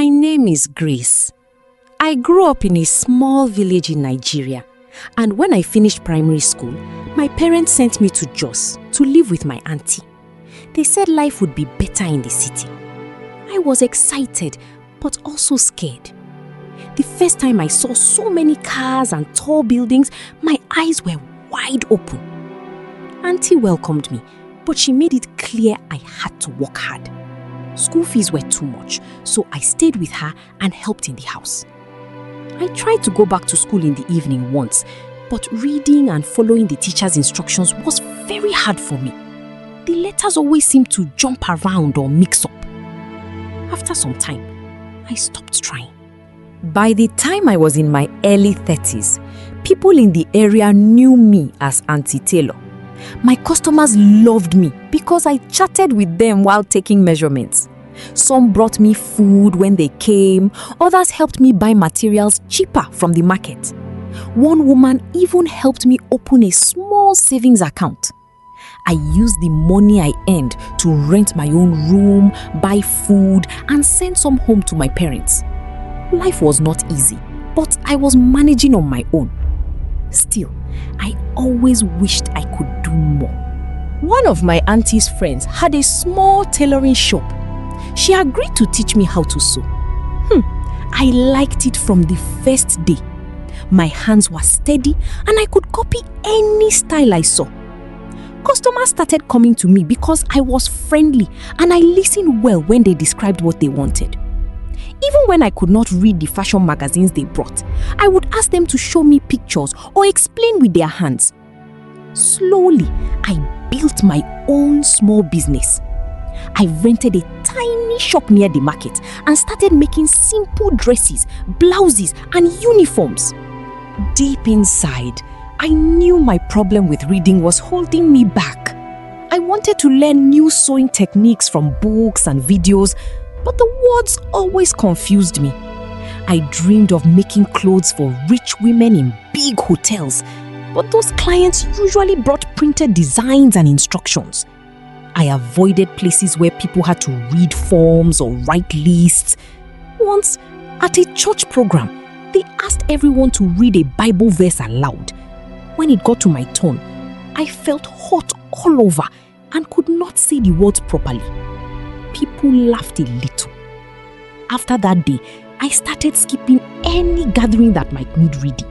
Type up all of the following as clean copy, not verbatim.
My name is Grace. I grew up in a small village in Nigeria, and when I finished primary school, my parents sent me to Jos to live with my auntie. They said life would be better in the city. I was excited, but also scared. The first time I saw so many cars and tall buildings, my eyes were wide open. Auntie welcomed me, but she made it clear I had to work hard. School fees were too much, so I stayed with her and helped in the house. I tried to go back to school in the evening once, but reading and following the teacher's instructions was very hard for me. The letters always seemed to jump around or mix up. After some time, I stopped trying. By the time I was in my early 30s, people in the area knew me as Auntie Taylor. My customers loved me because I chatted with them while taking measurements. Some brought me food when they came, others helped me buy materials cheaper from the market. One woman even helped me open a small savings account. I used the money I earned to rent my own room, buy food, and send some home to my parents. Life was not easy, but I was managing on my own. Still, I always wished I could do more. One of my auntie's friends had a small tailoring shop. She agreed to teach me how to sew. I liked it from the first day. My hands were steady and I could copy any style I saw. Customers started coming to me because I was friendly and I listened well when they described what they wanted. Even when I could not read the fashion magazines they brought, I would ask them to show me pictures or explain with their hands. Slowly, I built my own small business. I rented a tiny shop near the market and started making simple dresses, blouses, and uniforms. Deep inside, I knew my problem with reading was holding me back. I wanted to learn new sewing techniques from books and videos, but the words always confused me. I dreamed of making clothes for rich women in big hotels, but those clients usually brought printed designs and instructions. I avoided places where people had to read forms or write lists. Once, at a church program, they asked everyone to read a Bible verse aloud. When it got to my turn, I felt hot all over and could not say the words properly. People laughed a little. After that day, I started skipping any gathering that might need reading.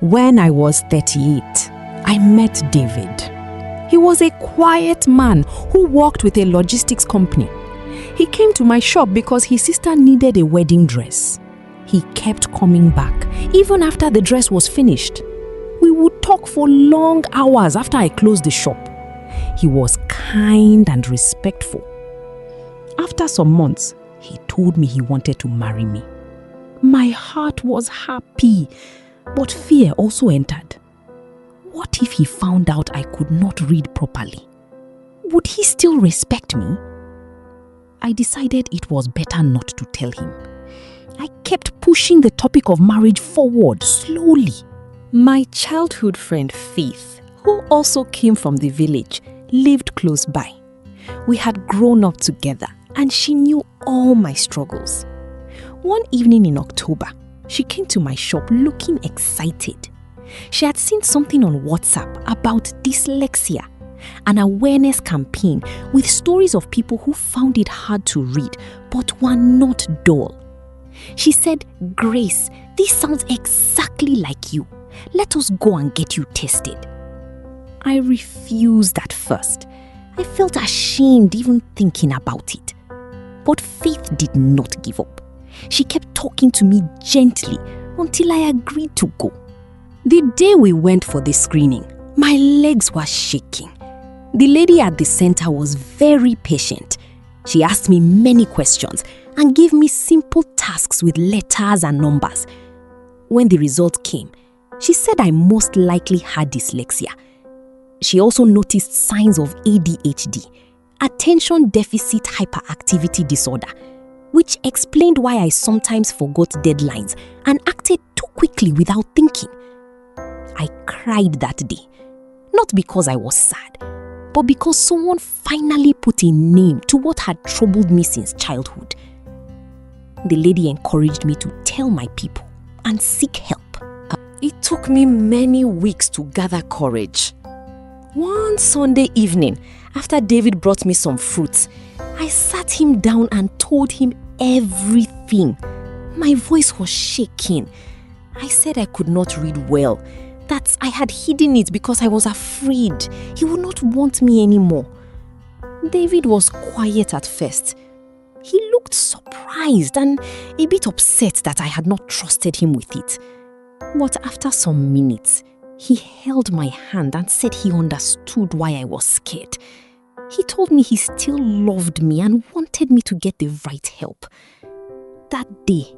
When I was 38, I met David. He was a quiet man who worked with a logistics company. He came to my shop because his sister needed a wedding dress. He kept coming back, even after the dress was finished. We would talk for long hours after I closed the shop. He was kind and respectful. After some months, he told me he wanted to marry me. My heart was happy, but fear also entered. What if he found out I could not read properly? Would he still respect me? I decided it was better not to tell him. I kept pushing the topic of marriage forward slowly. My childhood friend Faith, who also came from the village, lived close by. We had grown up together and she knew all my struggles. One evening in October, she came to my shop looking excited. She had seen something on WhatsApp about dyslexia, an awareness campaign with stories of people who found it hard to read but were not dull. She said, "Grace, this sounds exactly like you. Let us go and get you tested." I refused at first. I felt ashamed even thinking about it. But Faith did not give up. She kept talking to me gently until I agreed to go. The day we went for the screening, my legs were shaking. The lady at the center was very patient. She asked me many questions and gave me simple tasks with letters and numbers. When the result came, she said I most likely had dyslexia. She also noticed signs of ADHD, attention deficit hyperactivity disorder, which explained why I sometimes forgot deadlines and acted too quickly without thinking. I cried that day, not because I was sad, but because someone finally put a name to what had troubled me since childhood. The lady encouraged me to tell my people and seek help. It took me many weeks to gather courage. One Sunday evening, after David brought me some fruits, I sat him down and told him everything. My voice was shaking. I said I could not read well, that I had hidden it because I was afraid he would not want me anymore. David was quiet at first. He looked surprised and a bit upset that I had not trusted him with it. But after some minutes, he held my hand and said he understood why I was scared. He told me he still loved me and wanted me to get the right help. That day,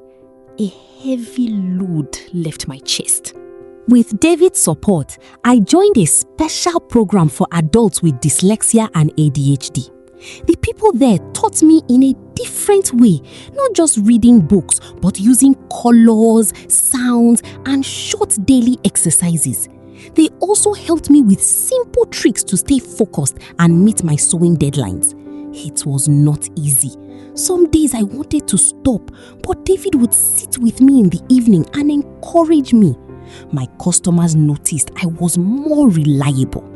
a heavy load left my chest. With David's support, I joined a special program for adults with dyslexia and ADHD. The people there taught me in a different way, not just reading books, but using colors, sounds, and short daily exercises. They also helped me with simple tricks to stay focused and meet my sewing deadlines. It was not easy. Some days I wanted to stop, but David would sit with me in the evening and encourage me. My customers noticed I was more reliable.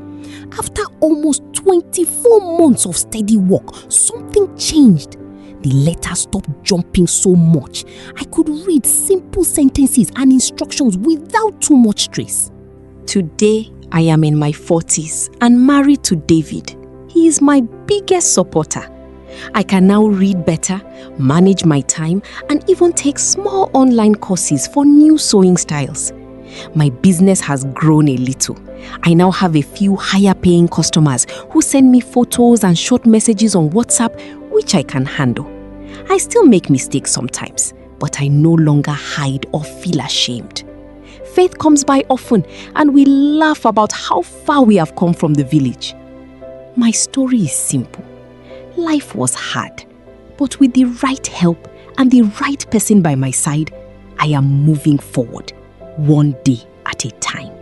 After almost 24 months of steady work, something changed. The letters stopped jumping so much. I could read simple sentences and instructions without too much stress. Today, I am in my 40s and married to David. He is my biggest supporter. I can now read better, manage my time, and even take small online courses for new sewing styles. My business has grown a little. I now have a few higher paying customers who send me photos and short messages on WhatsApp, which I can handle. I still make mistakes sometimes, but I no longer hide or feel ashamed. Faith comes by often and we laugh about how far we have come from the village. My story is simple. Life was hard, but with the right help and the right person by my side, I am moving forward, one day at a time.